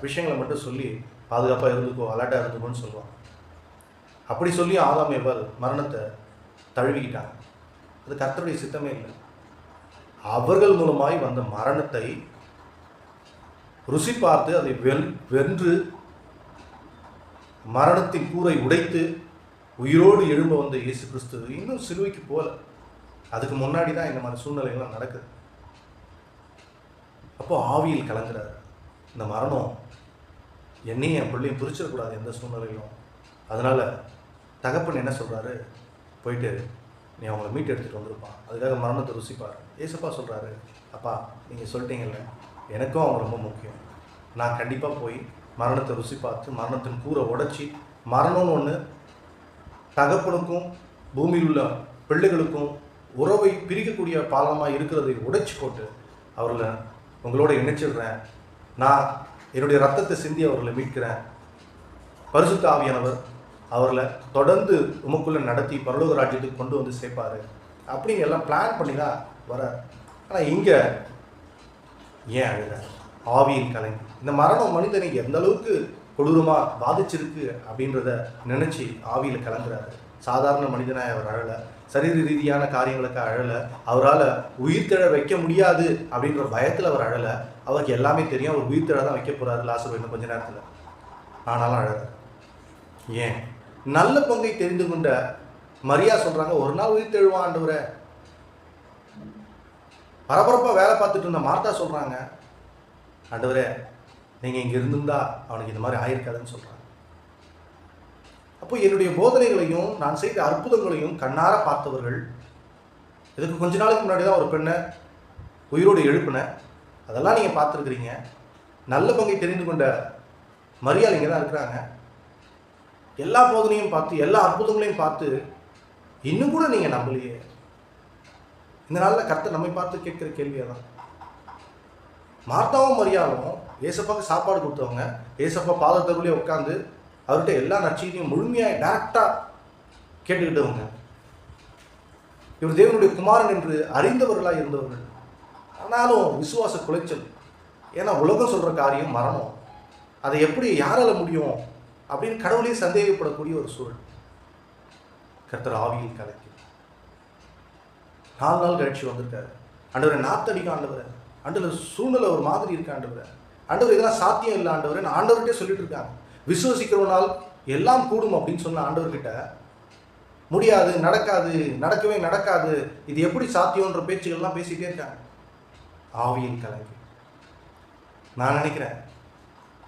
விஷயங்களை மட்டும் சொல்லி பாதுகாப்பாக இருந்துக்கோ, அலர்ட்டாக இருந்துக்கோன்னு சொல்லுவான். அப்படி சொல்லி ஆதாம் ஏவாள் மரணத்தை தழுவிக்கிட்டாங்க. அது கர்த்தருடைய சித்தமே இல்லை. அவர்கள் மூலமாய் வந்த மரணத்தை ருசி பார்த்து அதை வென்று மரணத்தின் கூரை உடைத்து உயிரோடு எழும்ப வந்த இயேசு கிறிஸ்து இன்னும் சிலுவைக்கு போல. அதுக்கு முன்னாடி தான் இந்த மாதிரி சூழ்நிலைகள்லாம் நடக்குது. அப்போ ஆவியில் கலங்குறாரு. இந்த மரணம் என்னையும் என் பிள்ளையும் பிரிச்சிடக்கூடாது எந்த சூழ்நிலையிலும். அதனால தகப்பன் என்ன சொல்றாரு, போயிட்டு நீ அவங்கள மீட்டு எடுத்துகிட்டு வந்திருப்பான், அதுக்காக மரணத்தை ருசிப்பார். ஏசப்பா சொல்கிறாரு, அப்பா நீங்கள் சொல்லிட்டீங்கல்ல, எனக்கும் அவங்க ரொம்ப முக்கியம். நான் கண்டிப்பாக போய் மரணத்தை ருசி பார்த்து மரணத்தின் கூரை உடைச்சி, மரணம்னு ஒன்று தகப்பனுக்கும் பூமியில் உள்ள பிள்ளைகளுக்கும் உறவை பிரிக்கக்கூடிய பாலமாக இருக்கிறதை உடைச்சி போட்டு அவர்களை உங்களோட இணைச்சிடுறேன். நான் என்னுடைய ரத்தத்தை சிந்தி அவர்களை மீட்கிறேன். பரிசுத்த ஆவியானவர் அவர்களை தொடர்ந்து உமக்குள்ளே நடத்தி பரலோக ராஜ்யத்துக்கு கொண்டு வந்து சேர்ப்பார் அப்படின்னு எல்லாம் பிளான் பண்ணி தான் வர. ஆனால் இங்கே ஏன் அழுத? ஆவியில் கலங்கி. இந்த மரணம் மனிதனை எந்த அளவுக்கு கொடூரமாக பாதிச்சிருக்கு அப்படின்றத நினச்சி ஆவியில் கலங்குறாரு. சாதாரண மனிதனாக அவர் அழலை, சரீர ரீதியான காரியங்களுக்கு அழலை, அவரால் உயிர்த்தெழ வைக்க முடியாது அப்படின்ற பயத்தில் அவர் அழலை. அவருக்கு எல்லாமே தெரியும், அவர் உயிர்த்தெழ தான் வைக்க போகிறாரு லாசரு இன்னும் கொஞ்ச நேரத்தில். ஆனாலும் அழலை. ஏன்? நல்ல பங்கை தெரிந்து கொண்ட மரியா சொல்கிறாங்க, ஒரு நாள் உயிர்த்தெழுவான் ஆண்டவரே. பரபரப்பாக வேலை பார்த்துட்டு இருந்த மார்த்தா சொல்கிறாங்க, ஆண்டவரே நீங்கள் இங்கே இருந்திருந்தா அவனுக்கு இந்த மாதிரி ஆயிருக்காதுன்னு சொல்கிறாங்க. அப்போ என்னுடைய போதனைகளையும் நான் செய்த அற்புதங்களையும் கண்ணார பார்த்தவர்கள், இதுக்கு கொஞ்ச நாளுக்கு முன்னாடி தான் ஒரு பெண்ணை உயிரோடு எழுப்பினேன், அதெல்லாம் நீங்கள் பார்த்துருக்குறீங்க. நல்ல பங்கை தெரிந்து கொண்ட மரியாதை இங்கே தான் இருக்கிறாங்க. எல்லா போதனையும் பார்த்து எல்லா அற்புதங்களையும் பார்த்து இன்னும் கூட நீங்கள் நம்பலையே. இந்த நாளில் கர்த்தர் நம்மை பார்த்து கேட்குற கேள்வியை தான். மார்த்தாவும் மரியாளும் ஏசப்பாவுக்கு சாப்பாடு கொடுத்தவங்க, ஏசப்பா பாதத்தருளே உட்காந்து அவர்கிட்ட எல்லா நற்செய்தியும் முழுமையாக டைரக்டாக கேட்டுக்கிட்டவங்க. இவர் தேவனுடைய குமாரன் என்று அறிந்தவர்களாக இருந்தவர்கள். ஆனாலும் விசுவாச குலைச்சல். ஏன்னா உலகம் சொல்கிற காரியம் மரணம், அதை எப்படி யாரால முடியும் அப்படின்னு கடவுளே சந்தேகப்படக்கூடிய ஒரு சூழல். கர்த்தர் ஆவியில் கலக்கி 4 நாள் கழிச்சு வந்திருக்காரு. ஆண்டவரை நாத்தடிக்க ஆண்டவரை, ஆண்டவர் சூழ்நிலை ஒரு மாதிரி இருக்க ஆண்டவரை, ஆண்டவர் இதெல்லாம் சாத்தியம் இல்லை ஆண்டவரை நான் ஆண்டவர்கிட்டே சொல்லிட்டு இருக்காங்க. விசுவசிக்கிறவனால் எல்லாம் கூடும் அப்படின்னு சொன்ன ஆண்டவர்கிட்ட முடியாது, நடக்காது, நடக்கவே நடக்காது, இது எப்படி சாத்தியம்ன்ற பேச்சுகள்லாம் பேசிகிட்டே இருக்காங்க. ஆவியில் கலங்கி. நான் நினைக்கிறேன்